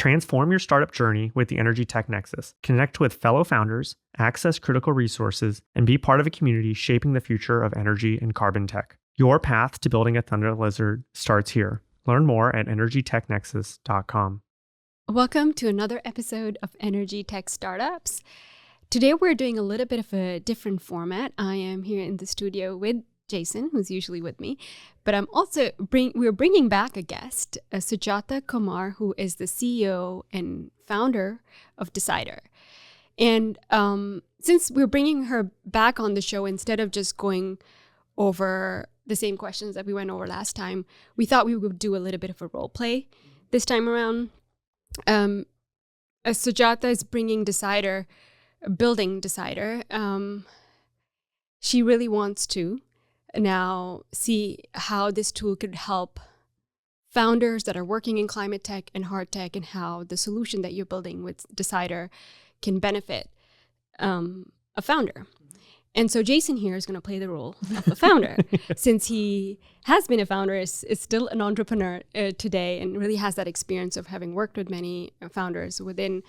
Transform your startup journey with the Energy Tech Nexus. Connect with fellow founders, access critical resources, and be part of a community shaping the future of energy and carbon tech. Your path to building a Thunder Lizard starts here. Learn more at energytechnexus.com. Welcome to another episode of Energy Tech Startups. Today we're doing a little bit of a different format. I am here in the studio with Jason, who's usually with me, but I'm also we're bringing back a guest, Sujatha Kumar, who is the CEO and founder of Decider. And since we're bringing her back on the show, instead of just going over the same questions that we went over last time, we thought we would do a little bit of a role play this time around. As Sujatha is building Decider, she really wants to now see how this tool could help founders that are working in climate tech and hard tech, and how the solution that you're building with Decider can benefit a founder. And so Jason here is going to play the role of a founder, since he has been a founder, is still an entrepreneur today, and really has that experience of having worked with many founders within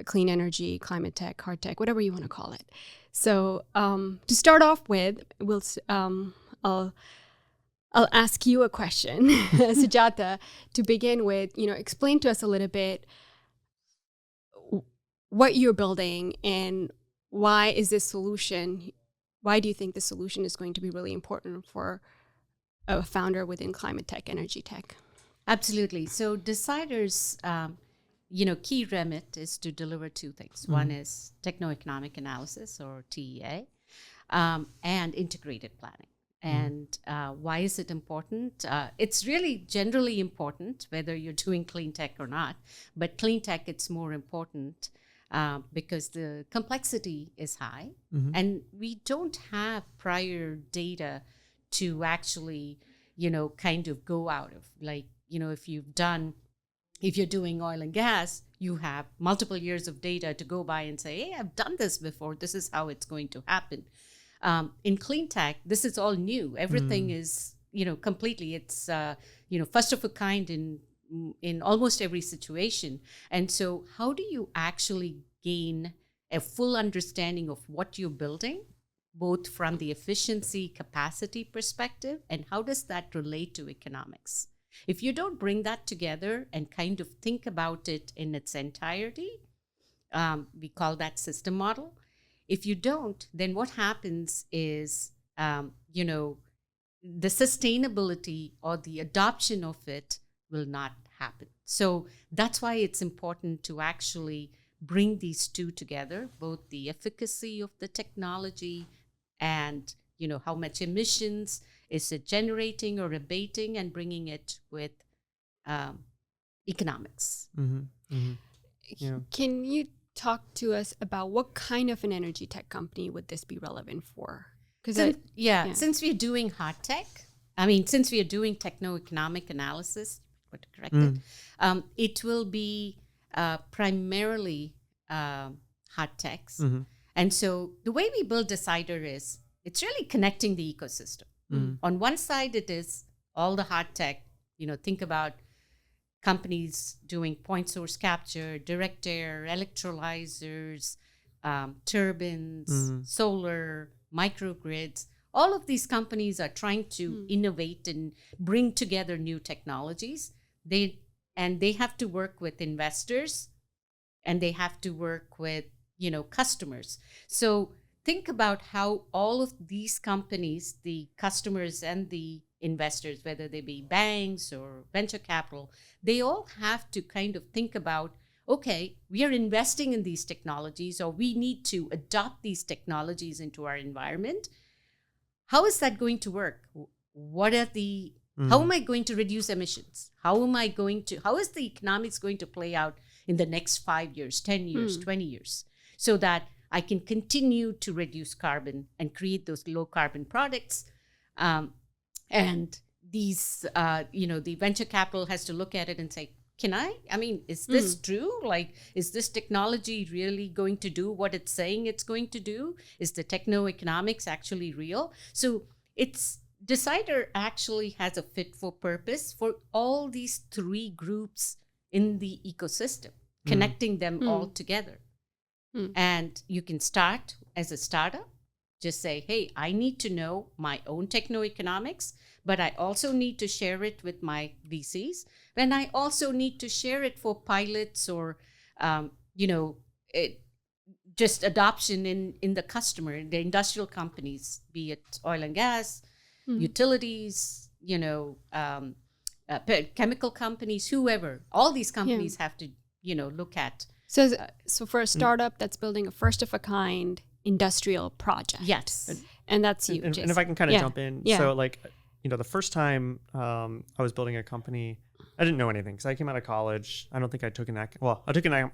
clean energy, climate tech, hard tech, whatever you want to call it. So to start off with, I'll ask you a question, Sujatha, to begin with. Explain to us a little bit what you're building and why is this solution. Why do you think this solution is going to be really important for a founder within climate tech, energy tech? Absolutely. So Decider's key remit is to deliver two things. Mm-hmm. One is techno-economic analysis, or TEA, and integrated planning. And why is it important? It's really generally important whether you're doing clean tech or not. But clean tech, it's more important because the complexity is high. Mm-hmm. And we don't have prior data to actually, kind of go out of. Like, if you're doing oil and gas, you have multiple years of data to go by and say, hey, I've done this before. This is how it's going to happen. In clean tech, this is all new. Everything is, completely. It's, first of a kind in almost every situation. And so how do you actually gain a full understanding of what you're building, both from the efficiency capacity perspective, and how does that relate to economics? If you don't bring that together and kind of think about it in its entirety, we call that system model. If you don't, then what happens is, the sustainability or the adoption of it will not happen. So that's why it's important to actually bring these two together, both the efficacy of the technology and, how much emissions is it generating or abating, and bringing it with economics. Mm-hmm. Mm-hmm. Yeah. Can you talk to us about what kind of an energy tech company would this be relevant for? Since we're doing hard tech, since we are doing techno-economic analysis, what to correct it, it will be primarily hard techs. Mm-hmm. And so the way we build Decider is, it's really connecting the ecosystem. Mm-hmm. On one side, it is all the hard tech, think about companies doing point source capture, direct air, electrolyzers, turbines, solar, microgrids. All of these companies are trying to innovate and bring together new technologies. They have to work with investors, and they have to work with, customers. So think about how all of these companies, the customers and the investors, whether they be banks or venture capital, they all have to kind of think about, okay, we are investing in these technologies, or we need to adopt these technologies into our environment. How is that going to work? How am I going to reduce emissions? How is the economics going to play out in the next 5 years, 10 years, 20 years, so that I can continue to reduce carbon and create those low carbon products? And these, the venture capital has to look at it and say, is this true? Like, is this technology really going to do what it's saying it's going to do? Is the techno-economics actually real? So Decider actually has a fit for purpose for all these three groups in the ecosystem, connecting them all together. And you can start as a startup, just say, hey, I need to know my own techno-economics, but I also need to share it with my VCs. And I also need to share it for pilots or, just adoption in the customer, the industrial companies, be it oil and gas, utilities, chemical companies, whoever. All these companies have to, look at. So for a startup that's building a first of a kind industrial project. Yes. And that's you, and if I can kind of jump in. So the first time I was building a company, I didn't know anything because I came out of college. I don't think I took an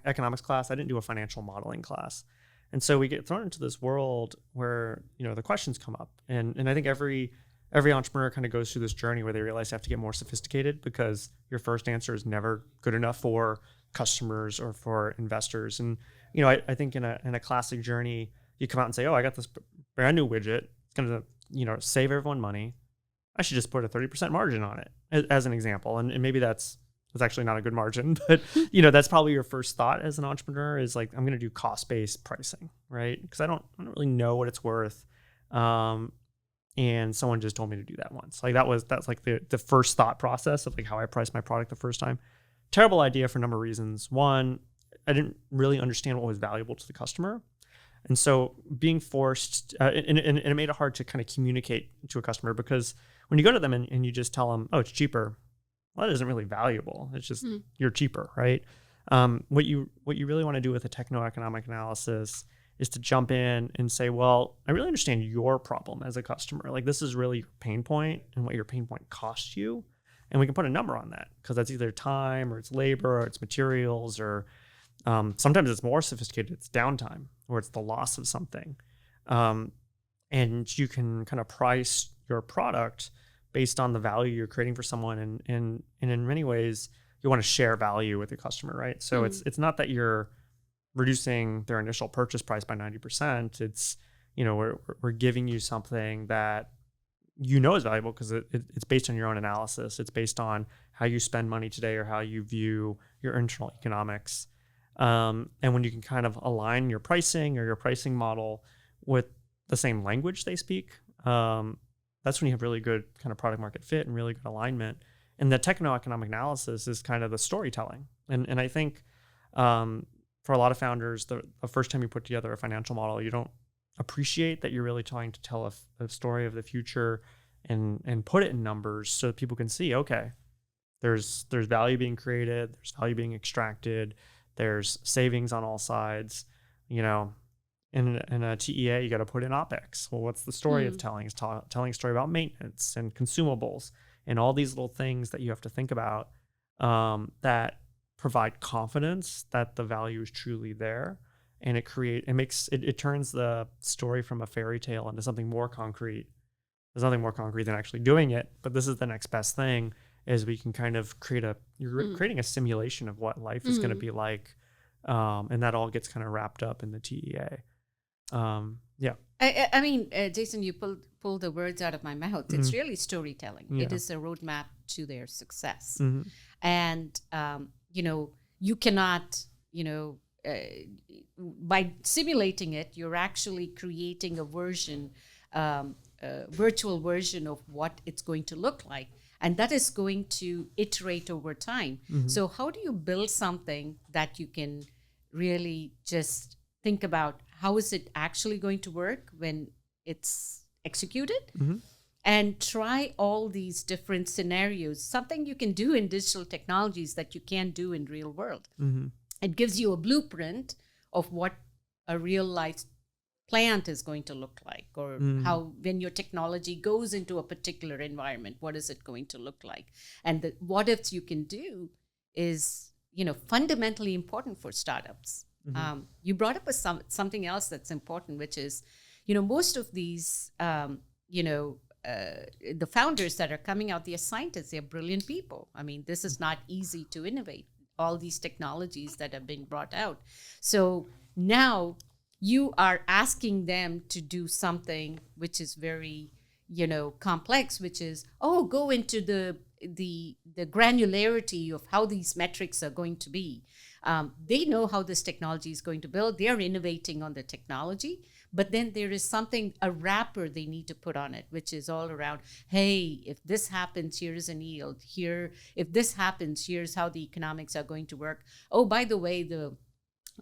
economics class. I didn't do a financial modeling class. And so we get thrown into this world where, the questions come up. And I think every entrepreneur kind of goes through this journey where they realize they have to get more sophisticated because your first answer is never good enough for customers or for investors. And, I think in a classic journey, you come out and say, oh, I got this brand new widget. It's going to, save everyone money. I should just put a 30% margin on it as an example. And maybe that's actually not a good margin, but that's probably your first thought as an entrepreneur is like, I'm going to do cost-based pricing, right? Because I don't really know what it's worth. And someone just told me to do that once. Like that's like the first thought process of like how I priced my product the first time. Terrible idea for a number of reasons. One, I didn't really understand what was valuable to the customer. And so being forced, and it made it hard to kind of communicate to a customer because when you go to them and you just tell them, oh, it's cheaper, well, that isn't really valuable. It's just you're cheaper, right? What you really want to do with a techno-economic analysis is to jump in and say, well, I really understand your problem as a customer. Like this is really your pain point and what your pain point costs you. And we can put a number on that because that's either time or it's labor or it's materials or sometimes it's more sophisticated. It's downtime or it's the loss of something. And you can kind of price your product based on the value you're creating for someone. And in many ways, you want to share value with your customer, right? So it's not that you're reducing their initial purchase price by 90%. It's, we're giving you something that is valuable because it's based on your own analysis. It's based on how you spend money today or how you view your internal economics. And when you can kind of align your pricing or your pricing model with the same language they speak, that's when you have really good kind of product market fit and really good alignment. And the techno-economic analysis is kind of the storytelling. And I think for a lot of founders, the first time you put together a financial model, you don't appreciate that you're really trying to tell a story of the future and put it in numbers so that people can see, okay, there's value being created, there's value being extracted, there's savings on all sides. In a TEA, you got to put in OpEx. Well, what's the story it's telling? It's telling a story about maintenance and consumables and all these little things that you have to think about that provide confidence that the value is truly there. And it turns the story from a fairy tale into something more concrete. There's nothing more concrete than actually doing it, but this is the next best thing is we can kind of you're creating a simulation of what life is going to be like. And that all gets kind of wrapped up in the TEA. I mean, Jason, you pulled the words out of my mouth. It's really storytelling. Yeah. It is a roadmap to their success. And, you cannot, by simulating it, you're actually creating a version, virtual version of what it's going to look like. And that is going to iterate over time. So how do you build something that you can really just think about how is it actually going to work when it's executed? And try all these different scenarios, something you can do in digital technologies that you can't do in real world. It gives you a blueprint of what a real life plant is going to look like, or how when your technology goes into a particular environment, what is it going to look like? And the what ifs you can do is, fundamentally important for startups. You brought up something else that's important, which is, most of these, the founders that are coming out, they're scientists, they're brilliant people. I mean, this is not easy to innovate, all these technologies that are being brought out. So now you are asking them to do something which is very, complex, which is, go into the granularity of how these metrics are going to be. They know how this technology is going to build. They are innovating on the technology, but then there is a wrapper they need to put on it, which is all around, hey, if this happens, here's an yield. Here, if this happens, here's how the economics are going to work. Oh, by the way, the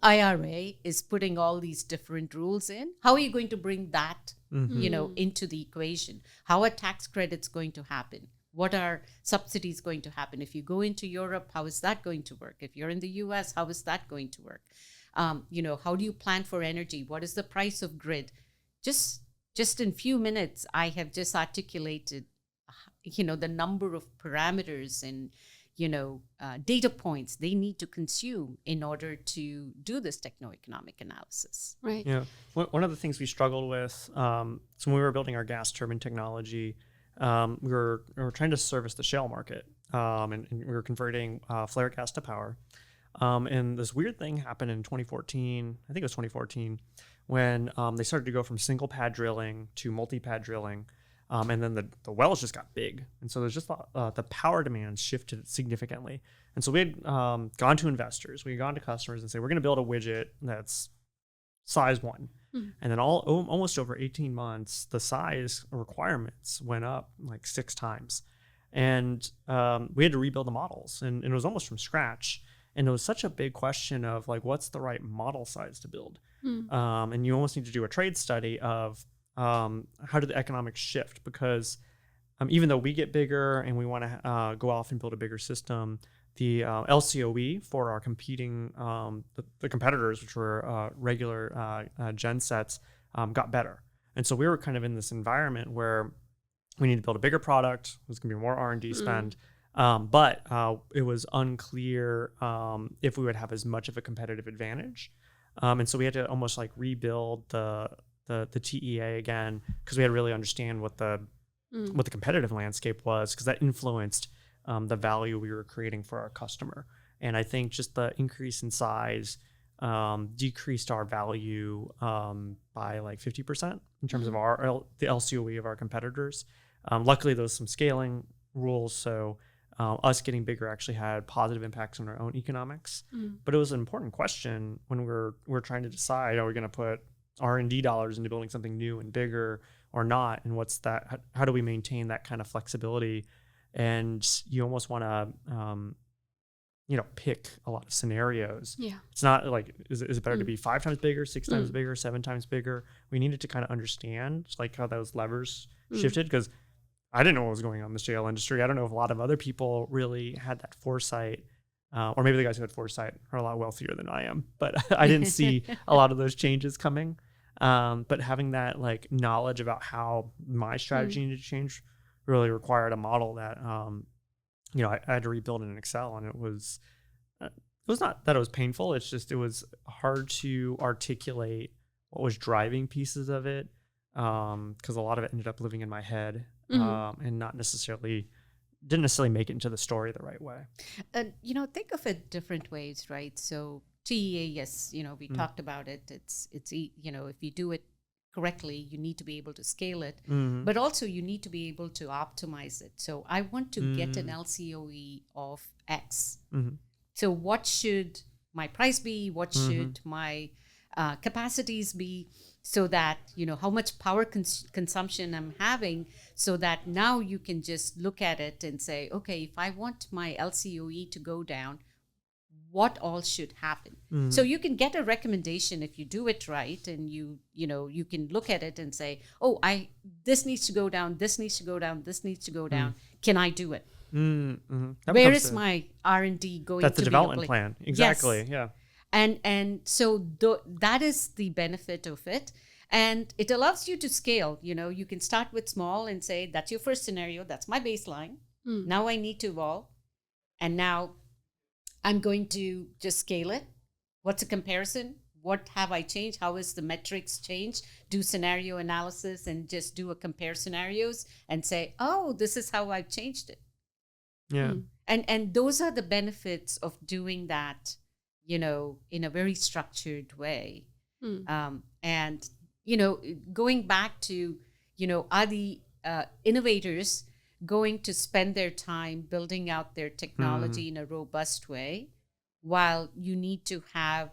IRA is putting all these different rules in. How are you going to bring that, into the equation? How are tax credits going to happen? What are subsidies going to happen? If you go into Europe, how is that going to work? If you're in the US, how is that going to work? How do you plan for energy? What is the price of grid? Just in few minutes, I have just articulated, the number of parameters and, data points they need to consume in order to do this techno-economic analysis. Right. Yeah. One of the things we struggled with, so when we were building our gas turbine technology, we were trying to service the shale market, and we were converting flare gas to power. And this weird thing happened in 2014, I think it was 2014, when they started to go from single pad drilling to multi-pad drilling. And then the wells just got big. And so there's just the power demand shifted significantly. And so we had gone to investors, we had gone to customers and say, we're going to build a widget that's size 1. Mm-hmm. And then almost over 18 months, the size requirements went up like 6 times. And we had to rebuild the models, and it was almost from scratch. And it was such a big question of like, what's the right model size to build? Mm. And you almost need to do a trade study of how do the economics shift? Because even though we get bigger and we want to go off and build a bigger system, the LCOE for our competing, the competitors, which were regular gen sets, got better. And so we were kind of in this environment where we need to build a bigger product. There's going to be more R&D spend. But it was unclear if we would have as much of a competitive advantage. And so we had to almost like rebuild the TEA again, because we had to really understand what the competitive landscape was, because that influenced the value we were creating for our customer. And I think just the increase in size decreased our value by like 50% in terms of the LCOE of our competitors. Luckily, there was some scaling rules, so us getting bigger actually had positive impacts on our own economics. But it was an important question when we're trying to decide, are we going to put R&D dollars into building something new and bigger or not, and what's that? How do we maintain that kind of flexibility? And you almost want to pick a lot of scenarios. Yeah, it's not like is it better to be 5 times bigger, 6 times bigger, 7 times bigger? We needed to kind of understand like how those levers shifted, because I didn't know what was going on in the shale industry. I don't know if a lot of other people really had that foresight. Or maybe the guys who had foresight are a lot wealthier than I am, but I didn't see a lot of those changes coming. But having that like knowledge about how my strategy needed to change really required a model that, I had to rebuild in Excel, and it was not that it was painful. It's just, it was hard to articulate what was driving pieces of it. Cause a lot of it ended up living in my head, and didn't necessarily make it into the story the right way. Think of it different ways, right? So TEA, yes, we talked about it. It's if you do it correctly, you need to be able to scale it, but also you need to be able to optimize it. So I want to get an LCOE of X. So what should my price be? What should my capacities be? So that, how much power consumption I'm having, so that now you can just look at it and say, okay, if I want my LCOE to go down, what all should happen? So you can get a recommendation if you do it right, and you can look at it and say, oh, this needs to go down, this needs to go down, this needs to go down. Can I do it? Where is my R&D going to be? That's the development plan. Exactly. Yes. Yeah. And so that is the benefit of it. And it allows you to scale. You can start with small and say, that's your first scenario. That's my baseline. Now I need to evolve. And now I'm going to just scale it. What's a comparison? What have I changed? How is the metrics changed? Do scenario analysis and just do a compare scenarios and say, oh, this is how I've changed it. Yeah. And those are the benefits of doing that, in a very structured way. And, going back to, are the innovators going to spend their time building out their technology in a robust way, while you need to have,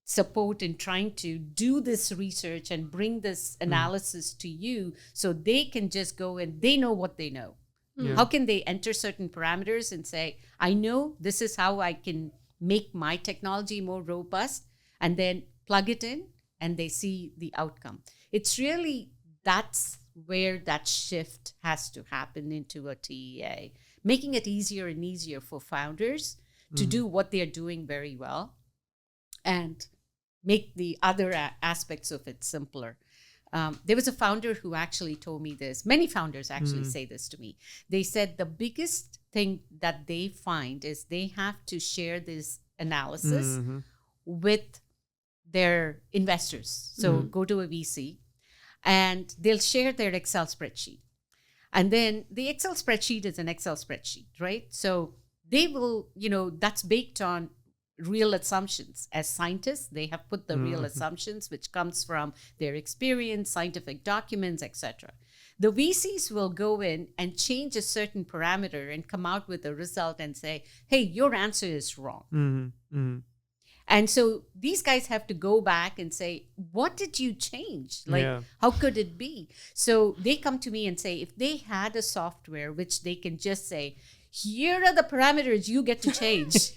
support in trying to do this research and bring this analysis to you, so they can just go and they know what they know. Yeah. How can they enter certain parameters and say, I know this is how I can make my technology more robust, and then plug it in and they see the outcome. It's really, that's where that shift has to happen into a TEA, making it easier and easier for founders to do what they're doing very well and make the other aspects of it simpler. There was a founder who actually told me this. Many founders actually say this to me. They said the biggest thing that they find is they have to share this analysis with their investors. So go to a VC and they'll share their Excel spreadsheet. And then the Excel spreadsheet is an Excel spreadsheet, right? So they will, that's baked on real assumptions. As scientists, they have put the real assumptions, which comes from their experience, scientific documents, etc. The VCs will go in and change a certain parameter and come out with a result and say, hey, your answer is wrong. And so these guys have to go back and say, what did you change? How could it be? So they come to me and say, if they had a software which they can just say, here are the parameters you get to change.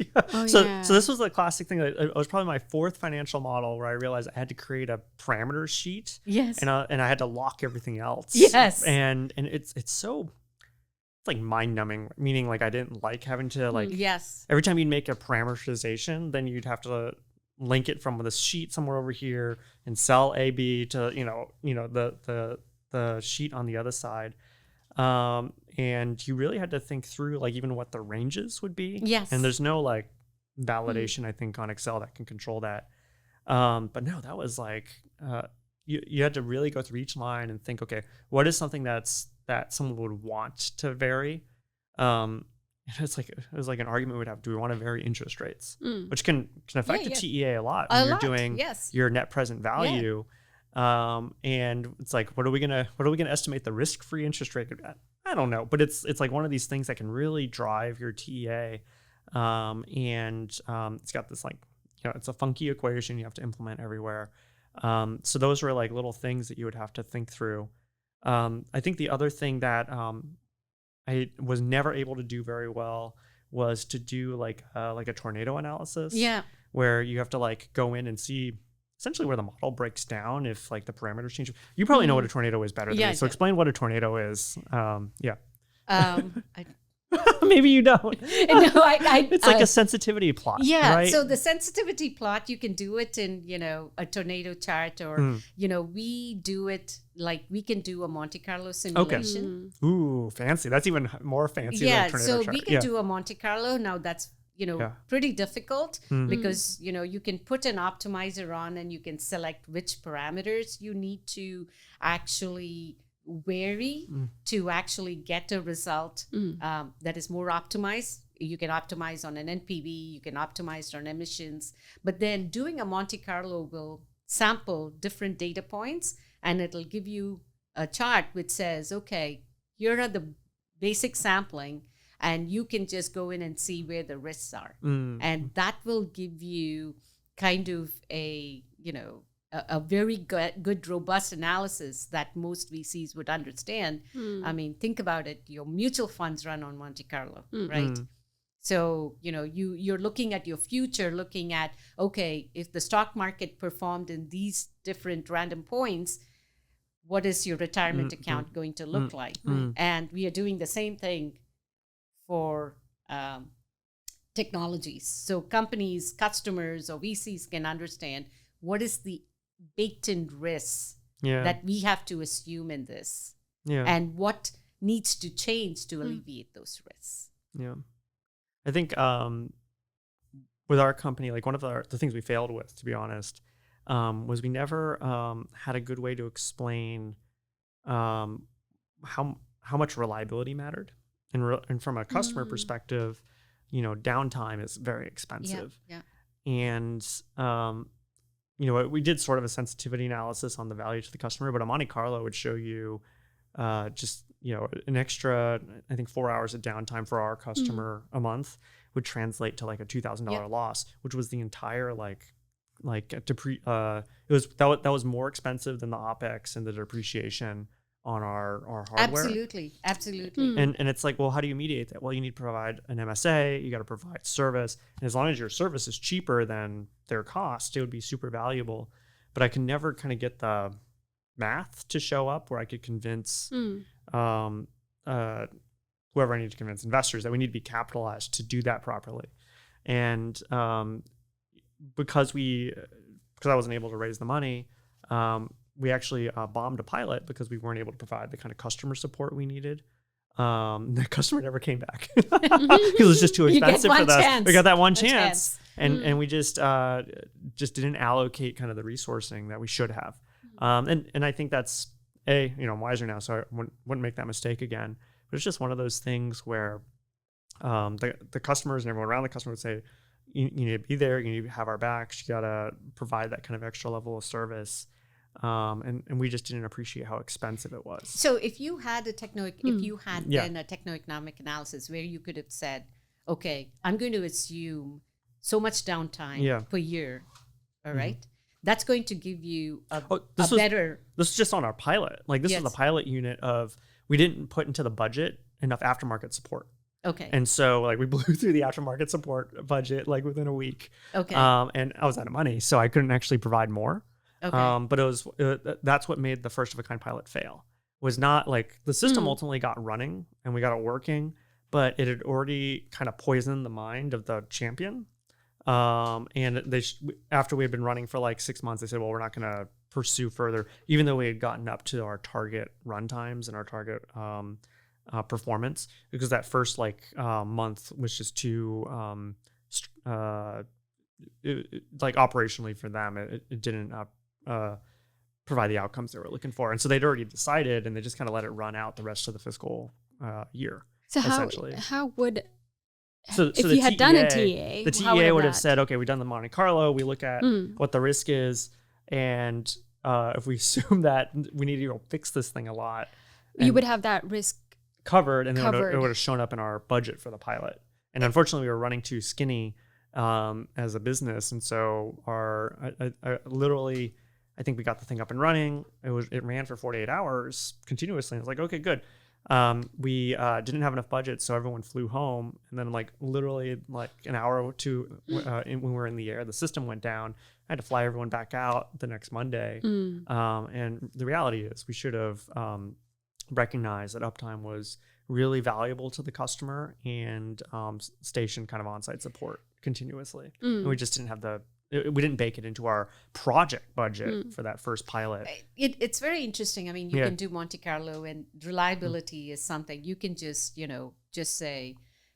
So this was the classic thing. It was probably my fourth financial model where I realized I had to create a parameter sheet. Yes. And I had to lock everything else. Yes. And it's so, it's like mind numbing, meaning like I didn't like having to every time you'd make a parameterization, then you'd have to link it from this sheet somewhere over here and cell AB to, the sheet on the other side. And you really had to think through even what the ranges would be. Yes. And there's no validation, I think, on Excel that can control that. But no, that was you had to really go through each line and think, okay, what is something that someone would want to vary? It was like an argument we'd have. Do we want to vary interest rates? Which can affect the TEA a lot when you're doing your net present value. And it's like, what are we gonna estimate the risk-free interest rate? I don't know, but it's like one of these things that can really drive your TEA. It's got this it's a funky equation you have to implement everywhere. So those were little things that you would have to think through. I think the other thing that I was never able to do very well was to do a tornado analysis. Yeah. Where you have to go in and see essentially where the model breaks down if the parameters change. You probably know what a tornado is better than me. So explain what a tornado is. Maybe you don't. No, it's like a sensitivity plot. Yeah. Right? So the sensitivity plot, you can do it in, a tornado chart, or, we do it we can do a Monte Carlo simulation. Okay. Ooh, fancy. That's even more fancy than a tornado chart. So we can do a Monte Carlo. Now that's, pretty difficult because, you can put an optimizer on and you can select which parameters you need to actually vary to actually get a result that is more optimized. You can optimize on an NPV, you can optimize on emissions, but then doing a Monte Carlo will sample different data points and it'll give you a chart which says, okay, here are the basic sampling, and you can just go in and see where the risks are. And that will give you kind of a very good, robust analysis that most VCs would understand. I mean, think about it. Your mutual funds run on Monte Carlo, right? So, you're looking at your future, looking at, okay, if the stock market performed in these different random points, what is your retirement account going to look like? And we are doing the same thing for technologies. So companies, customers, or VCs can understand what is the baked-in risks that we have to assume in this, and what needs to change to alleviate those risks. Yeah, I think with our company, one of the things we failed with, to be honest, was we never had a good way to explain how much reliability mattered. And from a customer perspective, downtime is very expensive. Yeah. And, we did sort of a sensitivity analysis on the value to the customer, but a Monte Carlo would show you just, an extra, I think 4 hours of downtime for our customer a month would translate to like a $2,000 loss, which was the entire that was more expensive than the OpEx and the depreciation on our hardware. Absolutely. And it's like, well, how do you mediate that? Well, you need to provide an MSA, you got to provide service. And as long as your service is cheaper than their cost, it would be super valuable. But I can never kind of get the math to show up where I could convince whoever I need to convince, investors, that we need to be capitalized to do that properly. And because I wasn't able to raise the money, we actually bombed a pilot because we weren't able to provide the kind of customer support we needed. The customer never came back because it was just too expensive for us. We got that one chance. And we just didn't allocate kind of the resourcing that we should have. And I think that's I'm wiser now, so I wouldn't make that mistake again. But it's just one of those things where the customers and everyone around the customer would say, you need to be there, you need to have our backs, you got to provide that kind of extra level of service. And we just didn't appreciate how expensive it was. So if you had a then a techno-economic analysis where you could have said, okay, I'm going to assume so much downtime per year, all right? That's going to give you better... This is just on our pilot. Like this is the pilot unit we didn't put into the budget enough aftermarket support. Okay. And so we blew through the aftermarket support budget within a week. Okay. And I was out of money, so I couldn't actually provide more. Okay. But that's what made the first of a kind pilot fail. Was not the system ultimately got running and we got it working, but it had already kind of poisoned the mind of the champion. And after we had been running for 6 months, they said, well, we're not going to pursue further, even though we had gotten up to our target run times and our target performance, because that first month was just too operationally for them. It didn't provide the outcomes they were looking for. And so they'd already decided, and they just kind of let it run out the rest of the fiscal year. So essentially. how would... So if you had done a TA, the TA would have said, okay, we've done the Monte Carlo. We look at what the risk is. And if we assume that we need to fix this thing a lot, you would have that risk covered. And then it would have shown up in our budget for the pilot. And unfortunately, we were running too skinny as a business. And so I think we got the thing up and running. It ran for 48 hours continuously. I was like, okay, good. We didn't have enough budget, so everyone flew home. And then literally an hour or two when we were in the air, the system went down. I had to fly everyone back out the next Monday. And the reality is we should have recognized that uptime was really valuable to the customer and stationed kind of on-site support continuously. And we just didn't have we didn't bake it into our project budget for that first pilot. It's very interesting. I mean, you can do Monte Carlo, and reliability is something you can just say,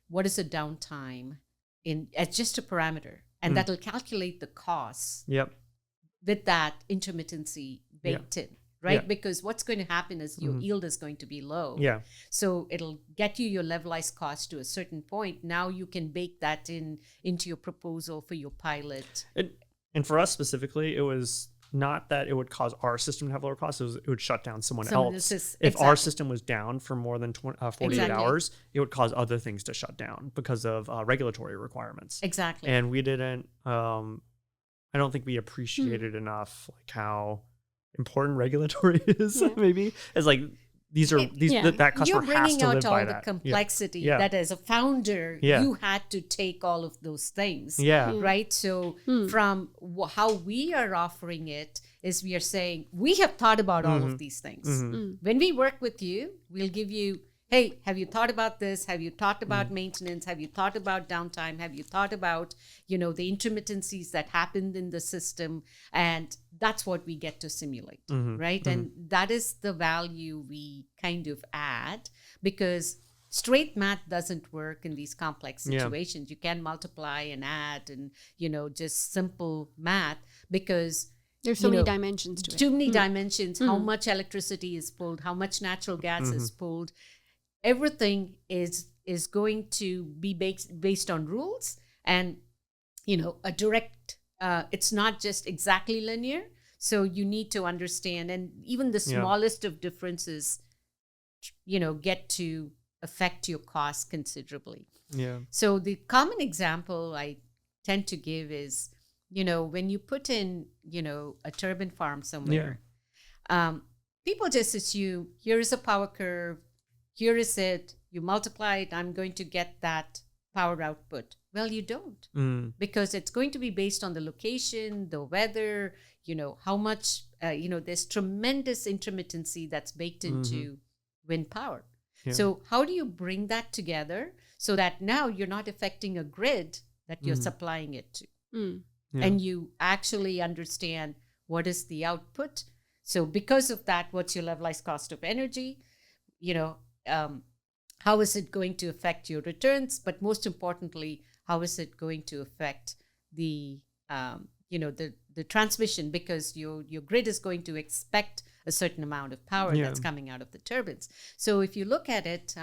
what is the downtime as just a parameter, and that'll calculate the costs. With that intermittency baked in. Right? Because what's going to happen is your yield is going to be low. So it'll get you your levelized cost to a certain point. Now you can bake that into your proposal for your pilot. And for us specifically, it was not that it would cause our system to have lower costs. It would shut down someone else. If our system was down for more than 48 hours, it would cause other things to shut down because of regulatory requirements. Exactly. And we didn't, I don't think we appreciated enough how important regulatory is. Maybe it's that customer has to live by that. You're bringing out all the complexity that as a founder you had to take all of those things. Right. So from how we are offering it is we are saying we have thought about all of these things. When we work with you, we'll give you, hey, have you thought about this? Have you thought about maintenance? Have you thought about downtime? Have you thought about, the intermittencies that happened in the system? And that's what we get to simulate, right? And that is the value we kind of add, because straight math doesn't work in these complex situations. You can multiply and add and, just simple math, because there's so many dimensions to it. Too many dimensions, how much electricity is pulled, how much natural gas is pulled. Everything is going to be based on rules and, a direct, it's not just exactly linear. So you need to understand, and even the smallest of differences get to affect your costs considerably. Yeah. So the common example I tend to give is, when you put in, a turbine farm somewhere, people just assume here is a power curve, here is it, you multiply it, I'm going to get that power output. Well, you don't, because it's going to be based on the location, the weather, how much, there's tremendous intermittency that's baked into wind power. Yeah. So how do you bring that together so that now you're not affecting a grid that you're supplying it to? Yeah. And you actually understand what is the output. So because of that, what's your levelized cost of energy? How is it going to affect your returns? But most importantly, how is it going to affect the transmission? Because your grid is going to expect a certain amount of power that's coming out of the turbines. So if you look at it,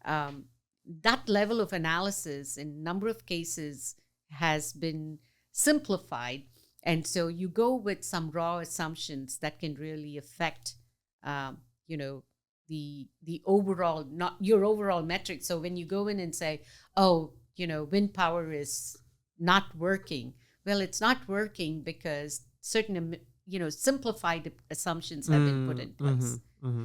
that level of analysis in a number of cases has been simplified. And so you go with some raw assumptions that can really affect, the overall, not your overall metric. So when you go in and say, wind power is not working. Well, it's not working because certain, simplified assumptions have been put in place.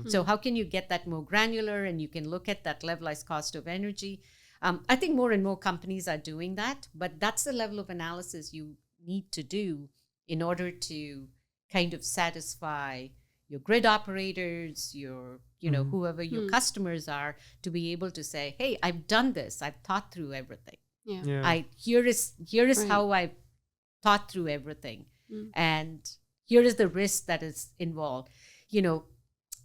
So how can you get that more granular, and you can look at that levelized cost of energy? I think more and more companies are doing that, but that's the level of analysis you need to do in order to kind of satisfy your grid operators, your, whoever your customers are, to be able to say, hey, I've done this. I've thought through everything. Here is right. How I've thought through everything. And here is the risk that is involved.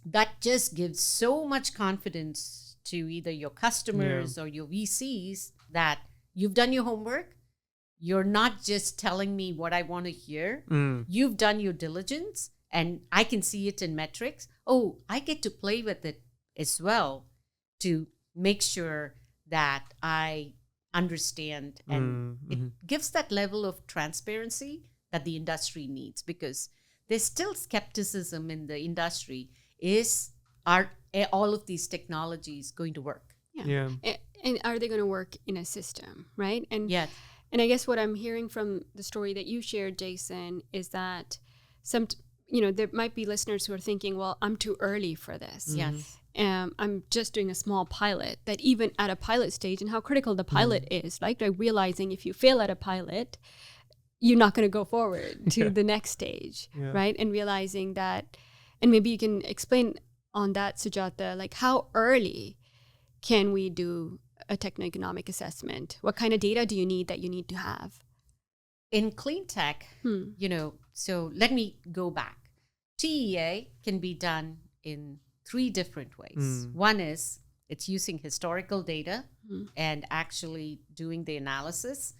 That just gives so much confidence to either your customers or your VCs that you've done your homework. You're not just telling me what I want to hear. You've done your diligence, and I can see it in metrics. Oh, I get to play with it as well to make sure that I understand. And it gives that level of transparency that the industry needs, because there's still skepticism in the industry. Are all of these technologies going to work? Yeah. And are they going to work in a system, right? And and I guess what I'm hearing from the story that you shared, Jason, is that there might be listeners who are thinking, well, I'm too early for this. Yes. I'm just doing a small pilot. That even at a pilot stage, and how critical the pilot is, like realizing if you fail at a pilot, you're not going to go forward to the next stage, right? And realizing that, and maybe you can explain on that, Sujata, like how early can we do a techno-economic assessment? What kind of data do you need to have? In clean tech, so let me go back. TEA can be done in 3 different ways. One is it's using historical data and actually doing the analysis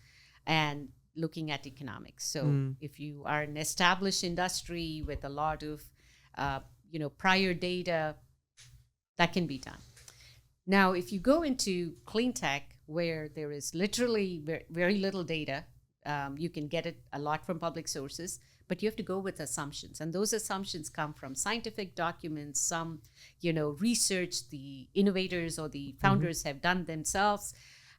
and looking at economics. So if you are an established industry with a lot of prior data, that can be done. Now, if you go into clean tech, where there is literally very, very little data, you can get it a lot from public sources, but you have to go with assumptions. And those assumptions come from scientific documents, some, research the innovators or the founders have done themselves.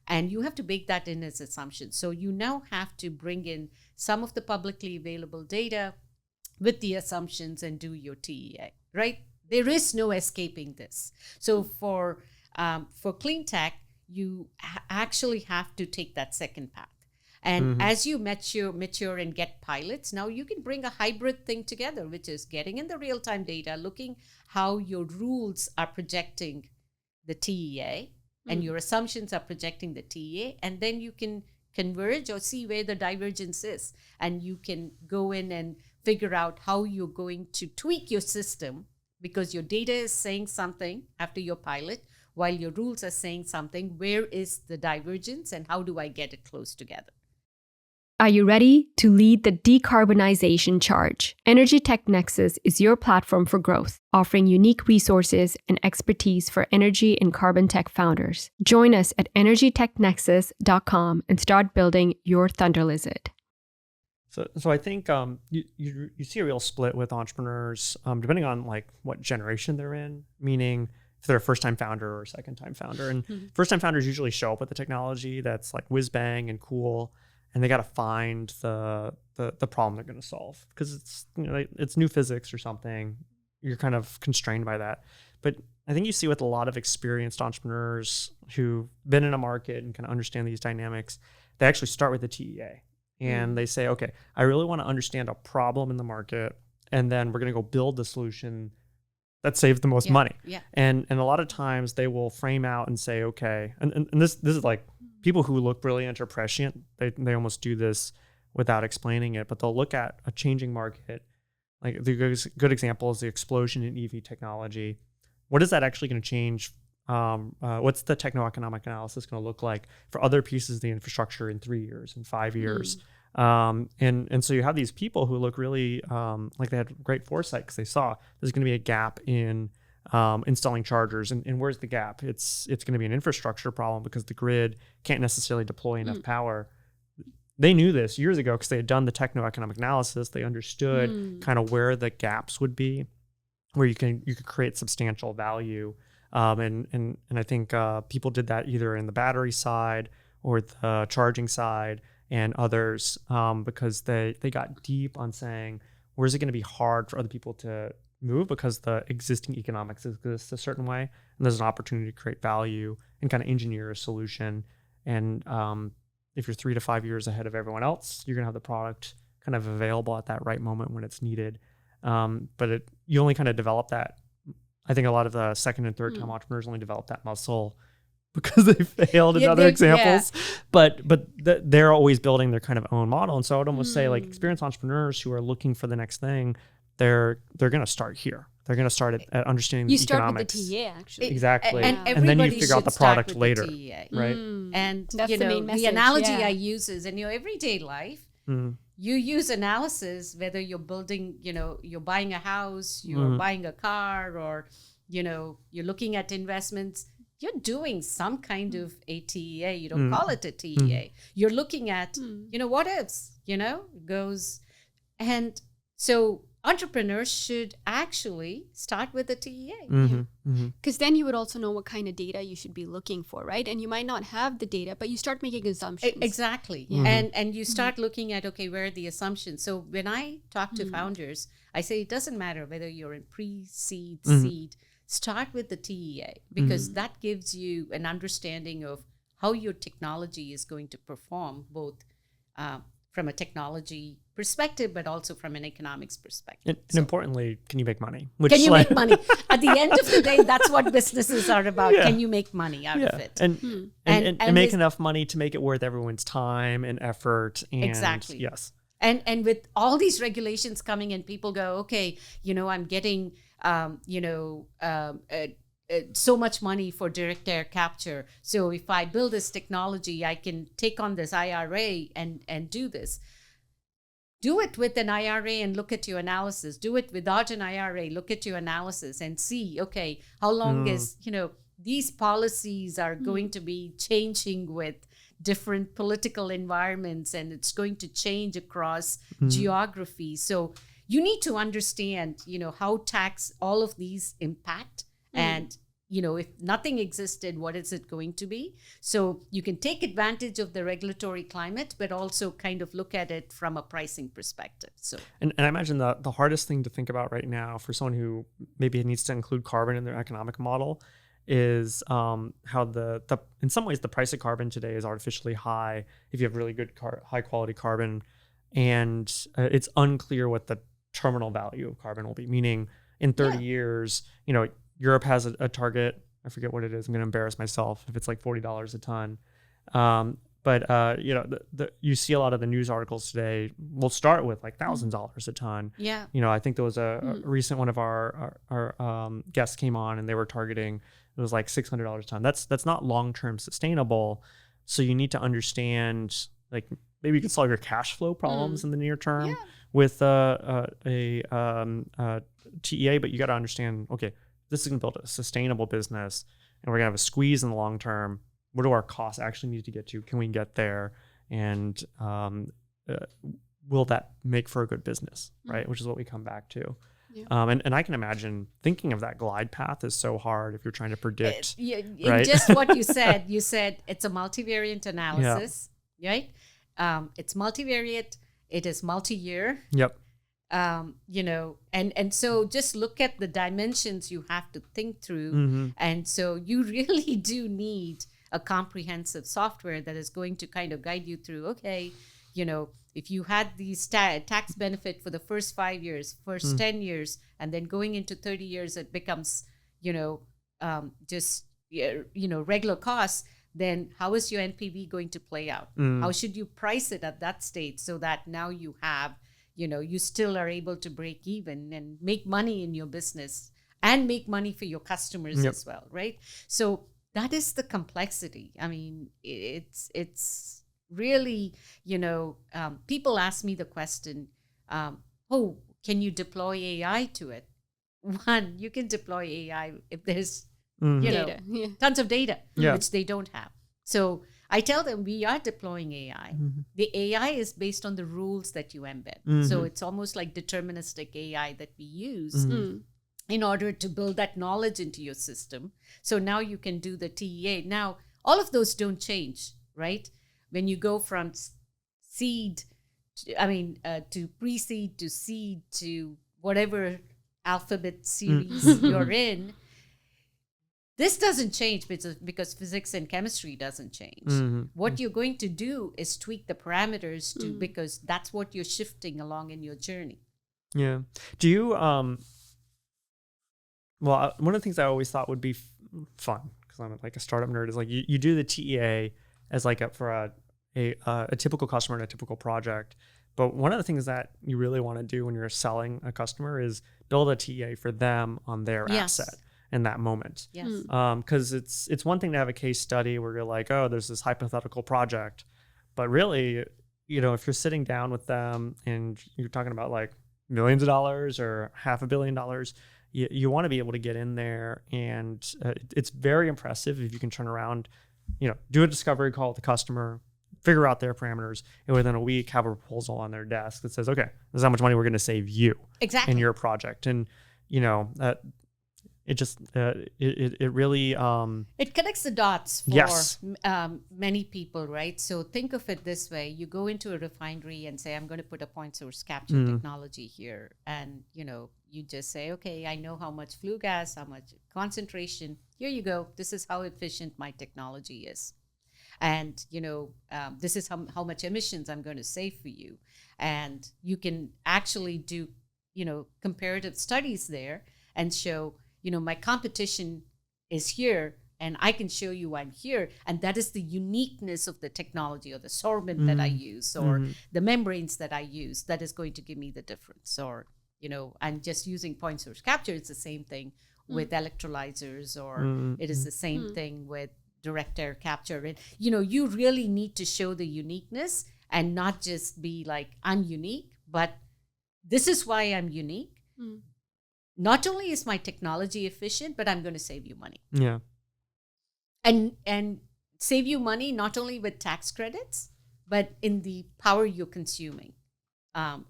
And you have to bake that in as assumptions. So you now have to bring in some of the publicly available data with the assumptions and do your TEA, right? There is no escaping this. So for clean tech, you actually have to take that second path. And as you mature and get pilots, now you can bring a hybrid thing together, which is getting in the real-time data, looking how your rules are projecting the TEA and your assumptions are projecting the TEA, and then you can converge or see where the divergence is. And you can go in and figure out how you're going to tweak your system, because your data is saying something after your pilot, while your rules are saying something. Where is the divergence, and how do I get it close together? Are you ready to lead the decarbonization charge? Energy Tech Nexus is your platform for growth, offering unique resources and expertise for energy and carbon tech founders. Join us at energytechnexus.com and start building your Thunder Lizard. So I think you see a real split with entrepreneurs, depending on like what generation they're in. Meaning, if they're a first-time founder or a second-time founder. And first-time founders usually show up with the technology that's like whiz bang and cool, and they got to find the problem they're going to solve because it's it's new physics or something. You're kind of constrained by that. But I think you see with a lot of experienced entrepreneurs who've been in a market and kind of understand these dynamics, they actually start with the TEA and they say, okay, I really want to understand a problem in the market, and then we're going to go build the solution that saves the most money. Yeah. And a lot of times they will frame out and say, okay, and this is like people who look brilliant or prescient, they almost do this without explaining it, but they'll look at a changing market. Like the good example is the explosion in EV technology. What is that actually going to change? What's the techno-economic analysis going to look like for other pieces of the infrastructure in 3 years, in 5 years? And so you have these people who look really like they had great foresight because they saw there's going to be a gap in installing chargers. And where's the gap? It's going to be an infrastructure problem because the grid can't necessarily deploy enough power. They knew this years ago because they had done the techno-economic analysis. They understood kind of where the gaps would be, where you could create substantial value. And I think people did that either in the battery side or the charging side and others because they got deep on saying, where's it going to be hard for other people to move because the existing economics exists a certain way, and there's an opportunity to create value and kind of engineer a solution. And if you're 3 to 5 years ahead of everyone else, you're going to have the product kind of available at that right moment when it's needed. But you only kind of develop that. I think a lot of the second and third time entrepreneurs only develop that muscle because they failed in other examples. But they're always building their kind of own model. And so I would almost say like experienced entrepreneurs who are looking for the next thing, they're going to start here. They're going to start at understanding the economics. You start with the TEA, actually. Exactly. And then you figure out the product later. Right. And that's the main message. The analogy I use is in your everyday life, you use analysis, whether you're building, you're buying a house, you're buying a car, or, you're looking at investments. You're doing some kind of a TEA. You don't call it a TEA. You're looking at, what ifs, goes. And so entrepreneurs should actually start with a TEA. Because then you would also know what kind of data you should be looking for, right? And you might not have the data, but you start making assumptions. Exactly. And you start looking at, okay, where are the assumptions? So when I talk to founders, I say it doesn't matter whether you're in pre-seed, seed, start with the TEA because that gives you an understanding of how your technology is going to perform both from a technology perspective, but also from an economics perspective. And importantly, can you make money? Can you make money? At the end of the day, that's what businesses are about. Yeah. Can you make money out of it? And make enough money to make it worth everyone's time and effort. And exactly. Yes. And with all these regulations coming in, people go, okay, I'm getting, so much money for direct air capture. So if I build this technology, I can take on this IRA and do this. Do it with an IRA and look at your analysis. Do it without an IRA, look at your analysis and see, okay, how long is, these policies are going to be changing with different political environments, and it's going to change across geography. So you need to understand, how all of these impact and, if nothing existed, what is it going to be? So you can take advantage of the regulatory climate, but also kind of look at it from a pricing perspective. So, and I imagine the hardest thing to think about right now for someone who maybe needs to include carbon in their economic model is how in some ways the price of carbon today is artificially high if you have really good high quality carbon, and it's unclear what the terminal value of carbon will be. Meaning, in 30 years, Europe has a target. I forget what it is. I'm going to embarrass myself if it's like $40 a ton. But you see a lot of the news articles today will start with like $1,000 a ton. Yeah. I think there was a recent one of our guests came on and they were targeting, it was like $600 a ton. That's not long-term sustainable. So you need to understand, like, maybe you can solve your cash flow problems in the near term with a TEA, but you got to understand, okay, this is going to build a sustainable business and we're going to have a squeeze in the long term. What do our costs actually need to get to? Can we get there? And will that make for a good business, right? Which is what we come back to. And I can imagine thinking of that glide path is so hard if you're trying to predict. Right? Just what you said it's a multivariate analysis, right? It's multivariate. It is multi-year. Yep. And so just look at the dimensions you have to think through. And so you really do need a comprehensive software that is going to kind of guide you through, okay, if you had these tax benefit for the first 5 years, first 10 years, and then going into 30 years, it becomes, regular costs, then how is your NPV going to play out? How should you price it at that stage so that now you have, you still are able to break even and make money in your business and make money for your customers as well, right? So that is the complexity. I mean, it's really, people ask me the question, can you deploy AI to it? One, you can deploy AI if there's data, tons of data, which they don't have. So I tell them we are deploying AI. The AI is based on the rules that you embed. So it's almost like deterministic AI that we use in order to build that knowledge into your system. So now you can do the TEA. Now, all of those don't change, right? When you go from seed, to pre-seed to seed to whatever alphabet series you're in, this doesn't change because physics and chemistry doesn't change. What you're going to do is tweak the parameters because that's what you're shifting along in your journey. Yeah. Do you, well, one of the things I always thought would be fun, because I'm like a startup nerd, is like you do the TEA as like for a typical customer in a typical project. But one of the things that you really want to do when you're selling a customer is build a TEA for them on their asset in that moment. Yes. Because it's one thing to have a case study where you're like, oh, there's this hypothetical project, but really, if you're sitting down with them and you're talking about like millions of dollars or $500 million, you want to be able to get in there, and it's very impressive if you can turn around, do a discovery call with the customer, figure out their parameters, and within a week have a proposal on their desk that says, okay, this is how much money we're going to save you in your project. And it just it really it connects the dots for many people, right? So think of it this way: you go into a refinery and say, I'm going to put a point source capture technology here, and you just say, okay, I know how much flue gas, how much concentration, here you go, this is how efficient my technology is, and this is how much emissions I'm going to save for you. And you can actually do comparative studies there and show, my competition is here, and I can show you I'm here. And that is the uniqueness of the technology, or the sorbent that I use, or the membranes that I use, that is going to give me the difference. Or, I'm just using point source capture. It's the same thing with electrolyzers, or it is the same thing with direct air capture. And, you really need to show the uniqueness and not just be like, I'm unique, but this is why I'm unique. Not only is my technology efficient, but I'm going to save you money. Yeah. And save you money not only with tax credits, but in the power you're consuming,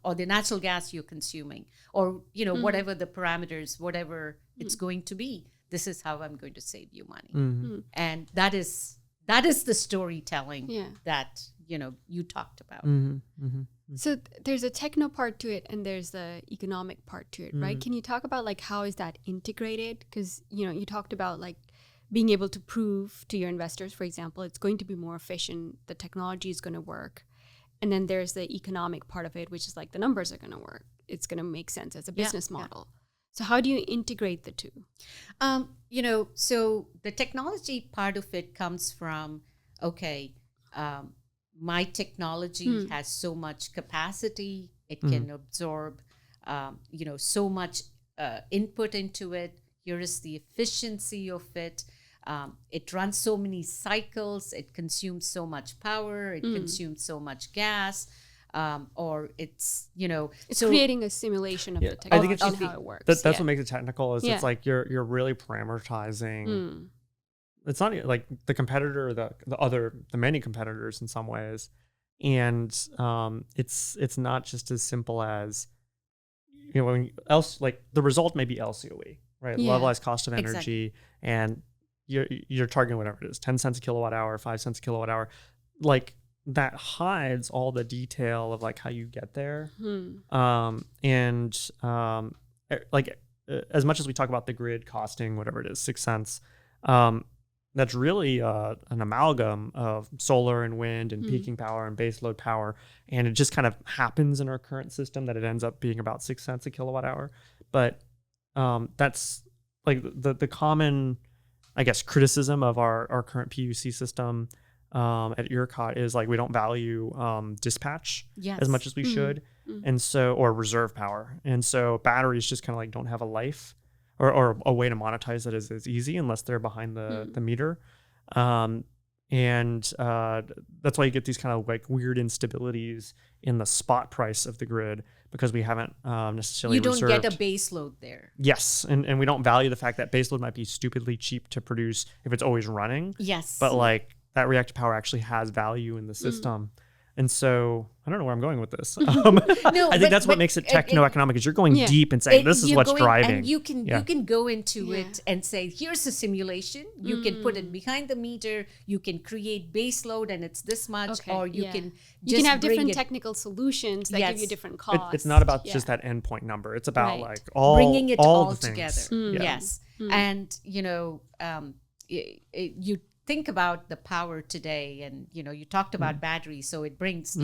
or the natural gas you're consuming, or whatever the parameters, whatever it's going to be. This is how I'm going to save you money. And that is the storytelling that you talked about. So there's a techno part to it, and there's the economic part to it, right? Can you talk about like how is that integrated? Because you talked about like being able to prove to your investors, for example, it's going to be more efficient, the technology is going to work, and then there's the economic part of it, which is like the numbers are going to work, it's going to make sense as a business model. So how do you integrate the two? So the technology part of it comes from, my technology has so much capacity. It can absorb, so much input into it. Here is the efficiency of it. It runs so many cycles. It consumes so much power. It consumes so much gas. Or it's, it's creating a simulation of the technology and how it works. That's what makes it technical. Is it's like you're really parameterizing. It's not like the competitor, or the many competitors in some ways, and it's not just as simple as when else like the result may be LCOE, right? Yeah. Levelized cost of energy, and you're targeting whatever it is, 10 cents a kilowatt hour, 5 cents a kilowatt hour, like that hides all the detail of like how you get there. Like as much as we talk about the grid costing whatever it is 6 cents, that's really an amalgam of solar and wind and peaking power and baseload power, and it just kind of happens in our current system that it ends up being about 6 cents a kilowatt hour. But that's like the common, I guess, criticism of our current PUC system at ERCOT is like we don't value dispatch as much as we should, and so, or reserve power, and so batteries just kind of like don't have a life or a way to monetize that is easy unless they're behind the meter, and that's why you get these kind of like weird instabilities in the spot price of the grid, because we haven't necessarily reserved. Get a base load there. Yes, and we don't value the fact that base load might be stupidly cheap to produce if it's always running. Yes, but like that reactive power actually has value in the system. And so I don't know where I'm going with this. I think that's what makes it techno-economic, is you're going deep and saying this is what's driving. And you can go into it and say, here's a simulation. You can put it behind the meter. You can create base load and it's this much, or you can just have different technical solutions that give you different costs. It's not about just that endpoint number. It's about like bringing it all the together. Yes. And, you think about the power today, and you talked about batteries, so it brings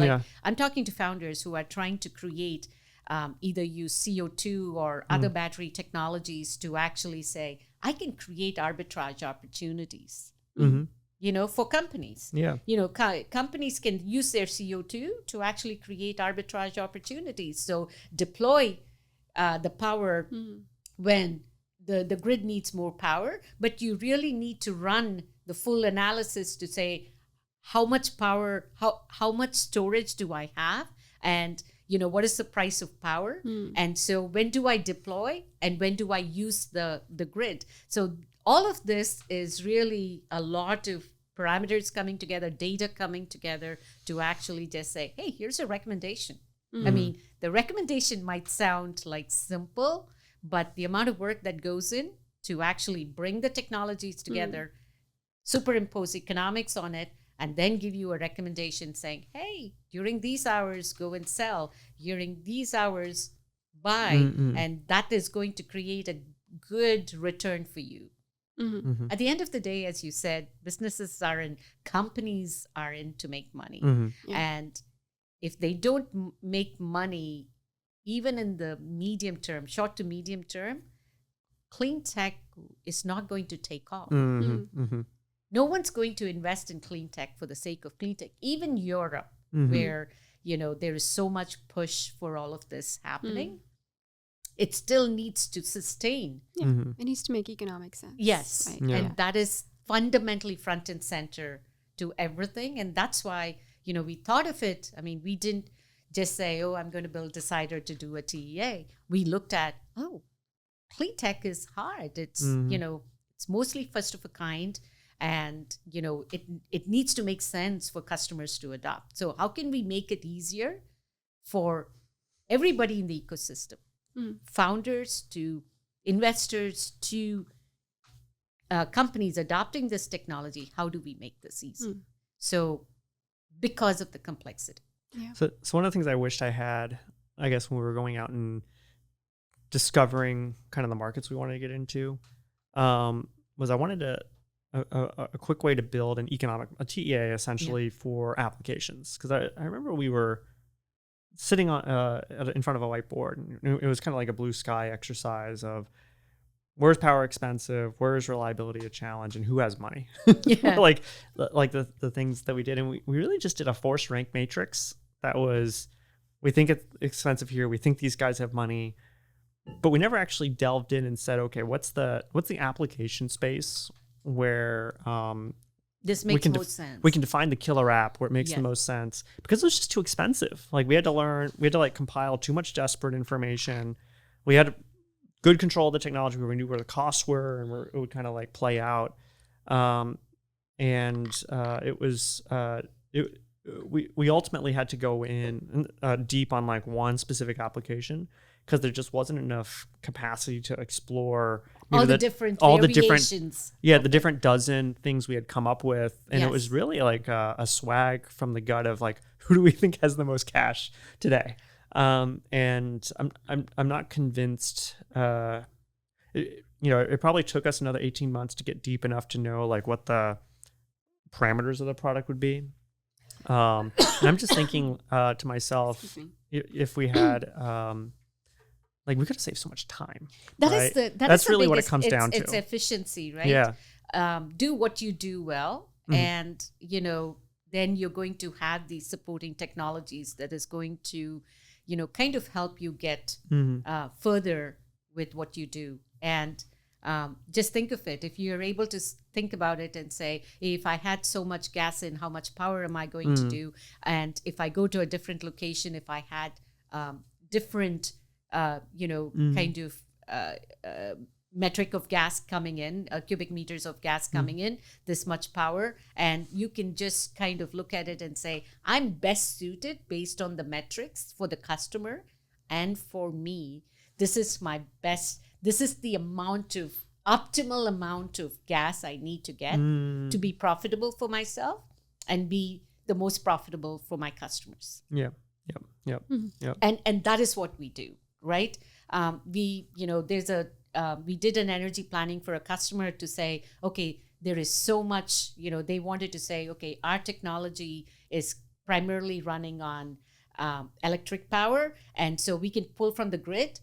I'm talking to founders who are trying to create either use CO2 or other battery technologies to actually say, I can create arbitrage opportunities for companies. Companies can use their CO2 to actually create arbitrage opportunities, so deploy the power when the grid needs more power, but you really need to run the full analysis to say how much power, how much storage do I have, and what is the price of power, and so when do I deploy and when do I use the grid. So all of this is really a lot of parameters coming together, data coming together to actually just say, hey, here's a recommendation. I mean, the recommendation might sound like simple, but the amount of work that goes in to actually bring the technologies together, superimpose economics on it, and then give you a recommendation saying, hey, during these hours, go and sell. During these hours, buy. And that is going to create a good return for you. At the end of the day, as you said, businesses are in, companies are in to make money. And if they don't make money, even in the medium term, short to medium term, clean tech is not going to take off. No one's going to invest in clean tech for the sake of clean tech. Even Europe, where there is so much push for all of this happening, it still needs to sustain. It needs to make economic sense. Yes, right? And that is fundamentally front and center to everything. And that's why we thought of it. I mean, we didn't just say, oh, I'm going to build Decider to do a TEA. We looked at, clean tech is hard. It's it's mostly first of a kind. And, it needs to make sense for customers to adopt. So how can we make it easier for everybody in the ecosystem, founders to investors to companies adopting this technology? How do we make this easy? So because of the complexity. Yeah. So one of the things I wished I had, I guess, when we were going out and discovering kind of the markets we wanted to get into, was I wanted a quick way to build a TEA essentially for applications. Because I remember we were sitting on in front of a whiteboard, and it was kind of like a blue sky exercise of where's power expensive, where's reliability a challenge, and who has money. like the things that we did. And we really just did a force rank matrix that was, we think it's expensive here, we think these guys have money, but we never actually delved in and said, okay, what's the application space where this makes most sense. We can define the killer app where it makes the most sense, because it was just too expensive. Like we had to like compile too much disparate information. We had good control of the technology where we knew where the costs were and where it would kind of like play out. It we ultimately had to go in deep on like one specific application because there just wasn't enough capacity to explore all the different variations. The different dozen things we had come up with, and Yes. it was really like a swag from the gut of like, who do we think has the most cash today? And I'm not convinced. It probably took us another 18 months to get deep enough to know like what the parameters of the product would be. And I'm just thinking to myself, if we had like we could have saved so much time. That's really what it comes down to. It's efficiency, right? Yeah. Do what you do well, and then you're going to have these supporting technologies that is going to, kind of help you get further with what you do. And just think of it. If you're able to think about it and say, if I had so much gas in, how much power am I going to do? And if I go to a different location, if I had different, kind of metric of gas coming in, cubic meters of gas coming in, this much power. And you can just kind of look at it and say, I'm best suited based on the metrics for the customer and for me. This is my best. This is the optimal amount of gas I need to get to be profitable for myself and be the most profitable for my customers. Yep. And that is what we do, right? We did an energy planning for a customer to say, okay, there is so much, they wanted to say, okay, our technology is primarily running on electric power. And so we can pull from the grid,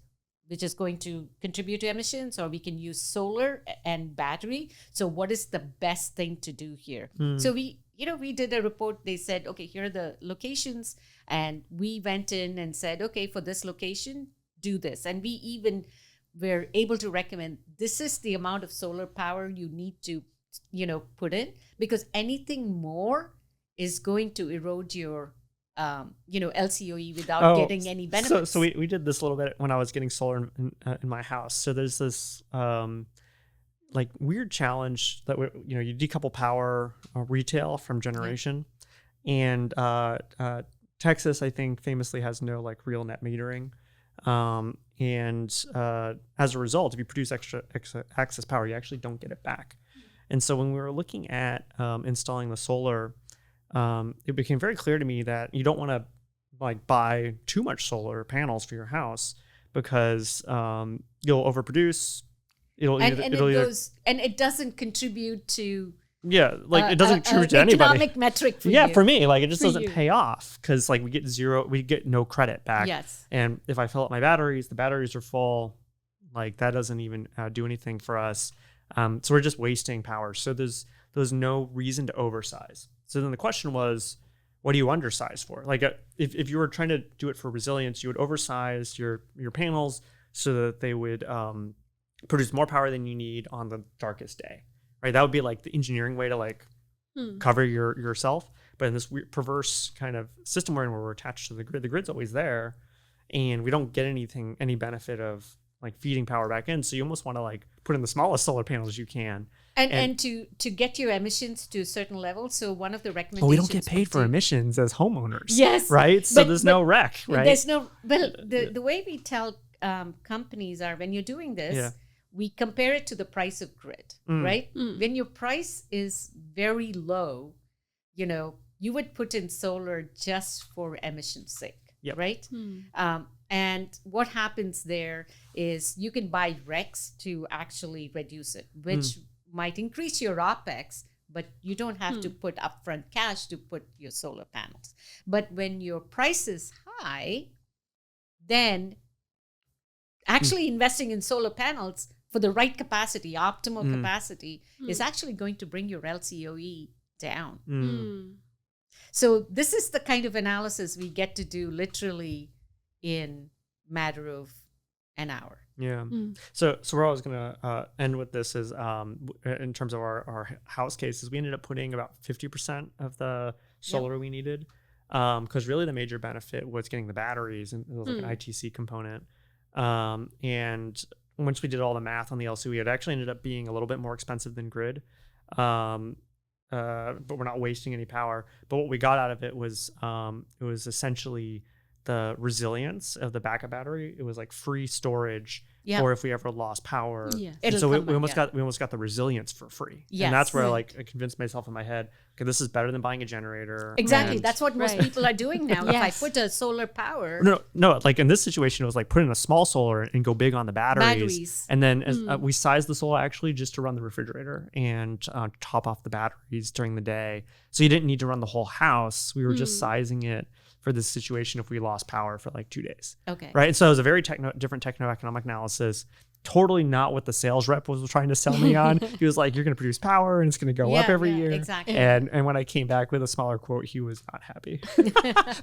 which is going to contribute to emissions, or we can use solar and battery. So what is the best thing to do here? So we did a report. They said, okay, here are the locations. And we went in and said, okay, for this location, do this. And we even were able to recommend, this is the amount of solar power you need to, put in, because anything more is going to erode your LCOE without getting any benefits. So we did this a little bit when I was getting solar in my house. So there's this like weird challenge that you decouple power retail from generation, and Texas, I think, famously has no like real net metering, and as a result, if you produce extra excess power, you actually don't get it back. And so when we were looking at installing the solar, it became very clear to me that you don't want to like buy too much solar panels for your house because you'll overproduce. It doesn't contribute to it doesn't contribute to anybody. Economic metric for you. For me, like it just doesn't pay off because like we get no credit back. Yes. And if I fill up my batteries, the batteries are full. Like that doesn't even do anything for us. So we're just wasting power. So there's no reason to oversize. So then the question was, what do you undersize for? Like if you were trying to do it for resilience, you would oversize your panels so that they would produce more power than you need on the darkest day, right? That would be like the engineering way to like cover yourself. But in this weird, perverse kind of system where we're attached to the grid's always there, and we don't get any benefit of like feeding power back in. So you almost want to like put in the smallest solar panels you can. And to get your emissions to a certain level. So one of the recommendations. But we don't get paid for emissions as homeowners. Yes. Right? So there's no rec, right? There's no, the way we tell companies are, when you're doing this, we compare it to the price of grid, right? When your price is very low, you would put in solar just for emission's sake, right? And what happens there is you can buy RECs to actually reduce it, which might increase your OPEX, but you don't have to put upfront cash to put your solar panels. But when your price is high, then actually investing in solar panels for the right capacity, optimal capacity, is actually going to bring your LCOE down. So this is the kind of analysis we get to do literally in matter of an hour. Yeah. So where I was going to end with this is in terms of our house cases, we ended up putting about 50% of the solar we needed because really the major benefit was getting the batteries, and it was like an ITC component. And once we did all the math on the LCOE, it actually ended up being a little bit more expensive than grid. but we're not wasting any power. But what we got out of it was essentially the resilience of the backup battery. It was like free storage, or if we ever lost power. Yes. So we almost got the resilience for free. Yes. And that's where I convinced myself in my head, okay, this is better than buying a generator. Exactly. And That's what most people are doing now. Yes. If I put a solar power. No, like in this situation, it was like put in a small solar and go big on the batteries. And then we sized the solar actually just to run the refrigerator and top off the batteries during the day. So you didn't need to run the whole house. We were just sizing it for this situation if we lost power for like 2 days. Okay. Right. And so it was a very different techno-economic analysis. Totally not what the sales rep was trying to sell me on. He was like, you're going to produce power and it's going to go up every year. Exactly. And when I came back with a smaller quote, he was not happy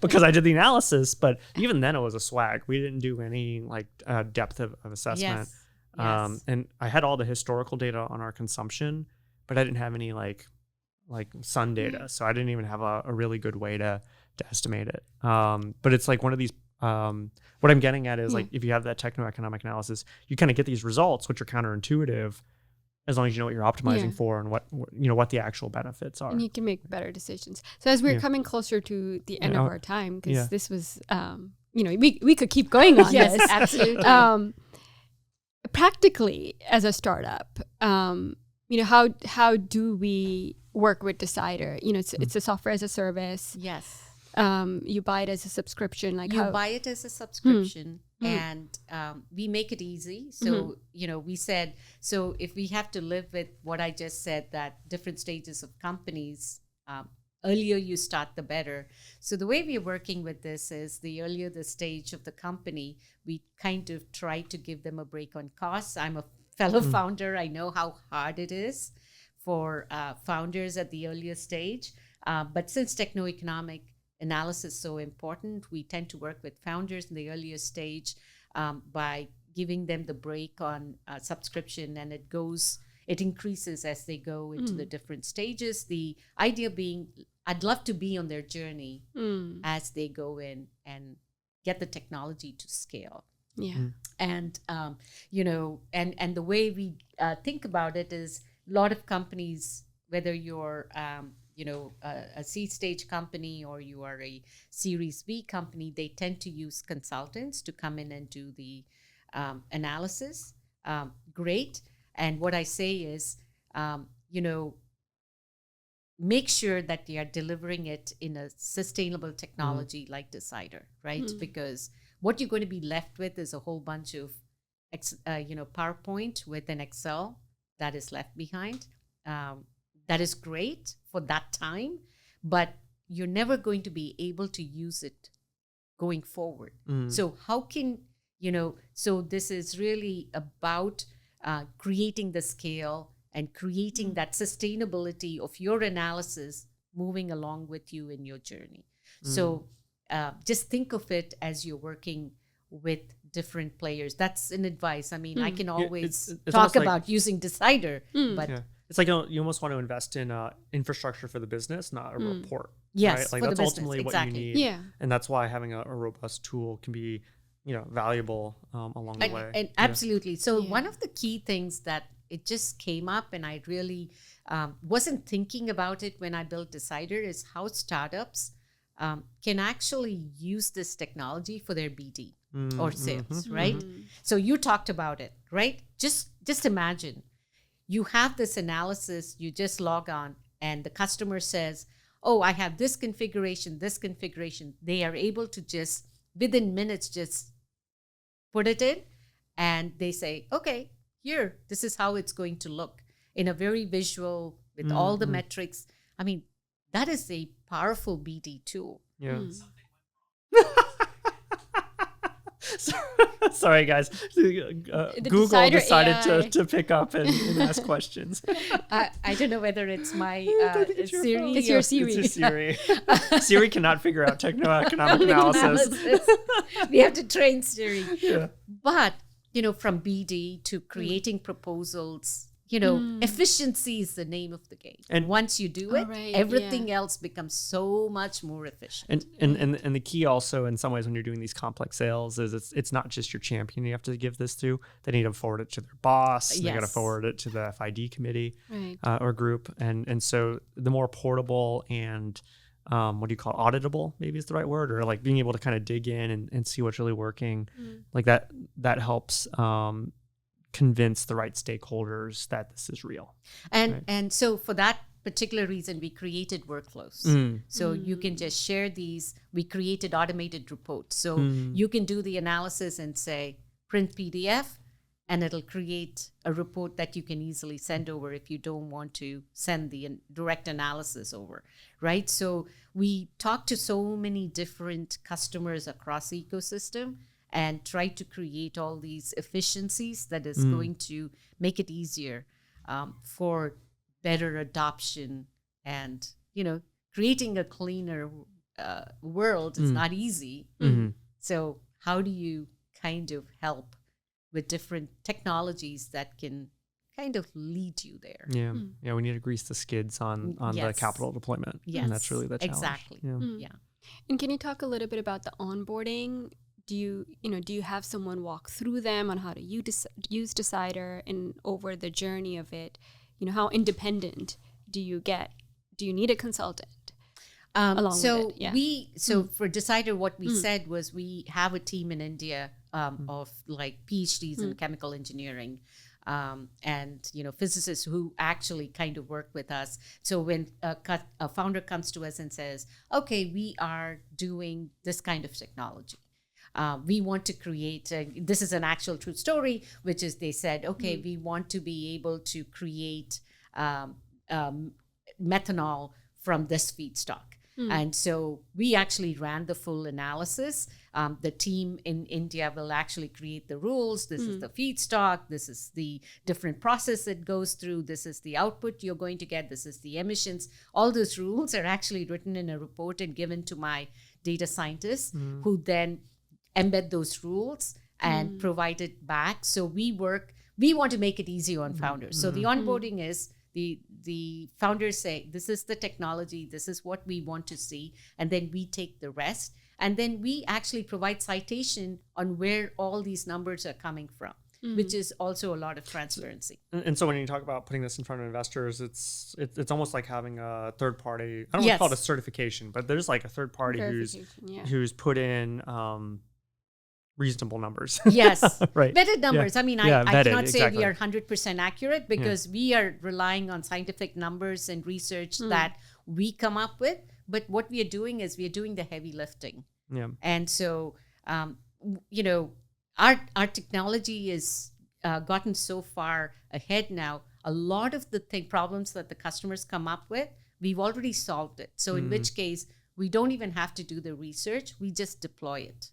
because I did the analysis. But even then it was a swag. We didn't do any like depth of assessment. Yes. And I had all the historical data on our consumption, but I didn't have any like sun data. So I didn't even have a really good way to estimate it. But it's like one of these, what I'm getting at is like, if you have that techno-economic analysis, you kind of get these results, which are counterintuitive as long as you know what you're optimizing for and what the actual benefits are. And you can make better decisions. So as we're coming closer to the end of our time, because this was, we could keep going on yes, this. Absolutely. Practically as a startup, how do we work with Decider? It's a software as a service. Yes. You buy it as a subscription. Buy it as a subscription, and we make it easy. So we said, so if we have to live with what I just said, that different stages of companies, earlier you start, the better. So the way we are working with this is the earlier the stage of the company, we kind of try to give them a break on costs. I'm a fellow founder. I know how hard it is for founders at the earlier stage. But since techno-economic analysis is so important, we tend to work with founders in the earlier stage by giving them the break on subscription, and it increases as they go into the different stages. The idea being, I'd love to be on their journey as they go in and get the technology to scale. Yeah. And, and the way we think about it is a lot of companies, whether you're, a seed stage company or you are a Series B company, they tend to use consultants to come in and do the analysis. Great. And what I say is, make sure that they are delivering it in a sustainable technology like Decider, right? Because what you're going to be left with is a whole bunch of, PowerPoint with an Excel that is left behind. That is great for that time, but you're never going to be able to use it going forward. So how can, so this is really about creating the scale and creating that sustainability of your analysis moving along with you in your journey. So just think of it as you're working with different players. That's an advice. I mean, I can always talk about using Decider, but... Yeah. It's like you almost want to invest in infrastructure for the business, not a report. Yes, right? Like for that's the ultimately business. what Exactly. you need. Yeah. And that's why having a robust tool can be, valuable along the way. And absolutely. So one of the key things that it just came up, and I really wasn't thinking about it when I built Decider, is how startups can actually use this technology for their BD or sales, right? So you talked about it, right? Just imagine. You have this analysis, you just log on, and the customer says, oh, I have this configuration. They are able to just, within minutes, just put it in, and they say, okay, here, this is how it's going to look in a very visual, with all the metrics. I mean, that is a powerful BD tool. Yeah. Sorry, guys. Google decided to pick up and ask questions. I don't know whether it's my Siri. It's your Siri. It's your Siri. Siri cannot figure out techno-economic analysis. We have to train Siri. Yeah. But, from BD to creating proposals, efficiency is the name of the game. And once you do it, everything else becomes so much more efficient. And the key also in some ways when you're doing these complex sales is it's not just your champion you have to give this to. They need to forward it to their boss. They got to forward it to the FID committee or group. And so the more portable and what do you call it? Auditable, maybe is the right word, or like being able to kind of dig in and see what's really working, like that helps convince the right stakeholders that this is real. And so for that particular reason, we created workflows. So you can just share these. We created automated reports. So you can do the analysis and say, print PDF, and it'll create a report that you can easily send over if you don't want to send the direct analysis over, right? So we talk to so many different customers across the ecosystem and try to create all these efficiencies that is going to make it easier for better adoption. And, creating a cleaner world is not easy. So how do you kind of help with different technologies that can kind of lead you there? Yeah, we need to grease the skids on the capital deployment. And that's really the challenge. Exactly. Yeah. And can you talk a little bit about the onboarding? Do you have someone walk through them on how to use Decider and over the journey of it? How independent do you get? Do you need a consultant along with it? Yeah. For Decider, what we said was we have a team in India of like PhDs in chemical engineering and physicists who actually kind of work with us. So when a founder comes to us and says, okay, we are doing this kind of technology, we want to create, this is an actual true story, which is they said, okay, we want to be able to create methanol from this feedstock. And so we actually ran the full analysis. The team in India will actually create the rules. This is the feedstock. This is the different process it goes through. This is the output you're going to get. This is the emissions. All those rules are actually written in a report and given to my data scientists who then embed those rules and provide it back. So we want to make it easy on founders. So the onboarding is the founders say, this is the technology, this is what we want to see, and then we take the rest. And then we actually provide citation on where all these numbers are coming from, which is also a lot of transparency. And so when you talk about putting this in front of investors, it's almost like having a third party, I don't want to call it a certification, but there's like a third party who's put in reasonable numbers. Yes. Right. Vetted numbers. Yeah. I mean, I cannot say we are 100% accurate because we are relying on scientific numbers and research that we come up with. But what we are doing is we are doing the heavy lifting. Yeah. And so, our technology is gotten so far ahead now. A lot of the problems that the customers come up with, we've already solved it. So in which case, we don't even have to do the research. We just deploy it.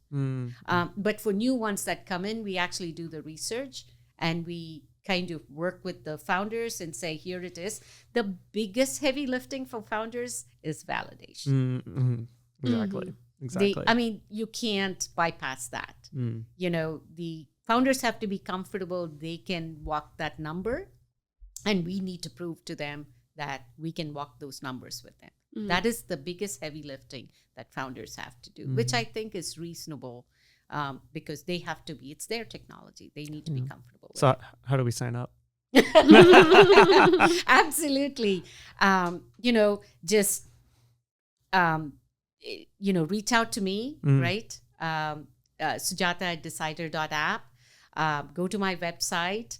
But for new ones that come in, we actually do the research and we kind of work with the founders and say, here it is. The biggest heavy lifting for founders is validation. Exactly. You can't bypass that. The founders have to be comfortable. They can walk that number and we need to prove to them that we can walk those numbers with them. That is the biggest heavy lifting that founders have to do, which I think is reasonable because they have to be, it's their technology. They need to be comfortable with it. So how do we sign up? Absolutely. Reach out to me, right? Sujata@decider.app. Go to my website.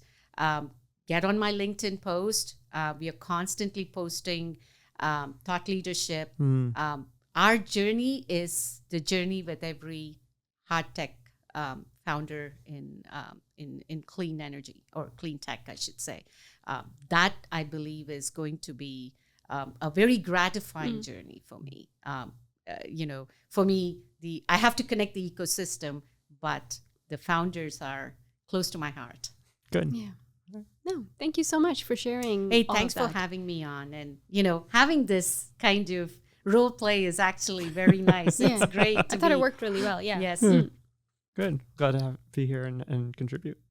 Get on my LinkedIn post. We are constantly posting thought leadership. Our journey is the journey with every hard tech founder in clean energy or clean tech, I should say. That I believe is going to be a very gratifying journey for me. For me, I have to connect the ecosystem, but the founders are close to my heart. Good. Yeah. No, thank you so much for sharing. Hey, thanks for having me on. And, having this kind of role play is actually very nice. It's great. I thought it worked really well. Yeah. Yes. Good. Glad to be here and contribute.